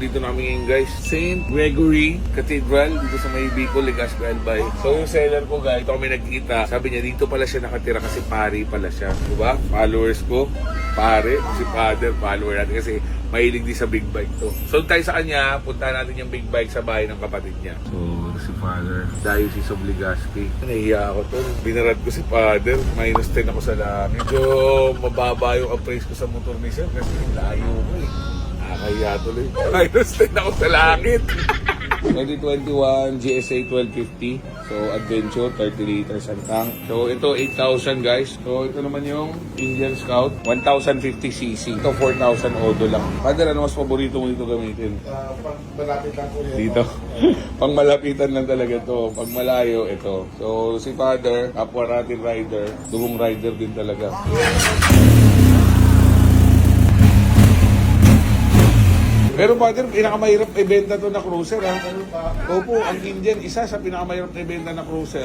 Dito namin ngayon guys, St. Gregory Cathedral dito sa may Bicol, Legazpi, Albay. So yung seller ko guys, ito kami nagkita. Sabi niya dito pala siya nakatira kasi pari pala siya. Diba? Followers ko, pare, si father, follower natin kasi mahilig din sa big bike to. So tayo sa kanya, punta natin yung big bike sa bahay ng kapatid niya. So si father, Diocese of Legazpi. Nahiya ako to. Binarad ko si father, minus 10 ako sa langit. Medyo mababa yung appraise ko sa motor ni sir kasi layo ko eh. Kaya tuloy. Minus 10 ako sa langit. 2021 GSA 1250. So, Adventure, 30 liters ang tank. So, ito 8,000 guys. So, ito naman yung Indian Scout. 1,050cc. Ito 4,000 odo lang. Father, ano mas paborito mo dito gamitin? Pag malapit lang po yun. Dito. Pang malapitan lang talaga to. Pag malayo, ito. So, si Father, kapwa natin rider. Dugong rider din talaga. Pero father, pinakamahirap ibenta to na cruiser ha. Opo, ang Indian, isa sa pinakamahirap na ibenta na cruiser.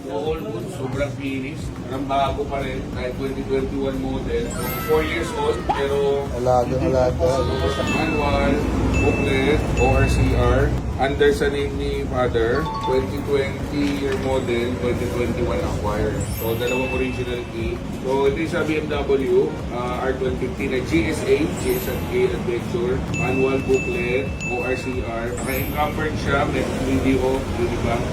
So all good, sobrang finish. Parang bago pa rin, kahit 2021 model. So 4 years old, pero Alaga. manual, booklet, ORCR. Under sa name ni Father, 2020 year model, 2021 acquired. So, dalawang original key. So, ito yung sa BMW R1250 na GSA Adventure, manual booklet, ORCR. Naka-encumbered siya, may video, Unibank.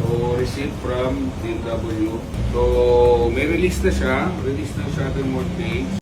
So, receipt from BMW. So, may release na siya, release ng Shuttle Morte.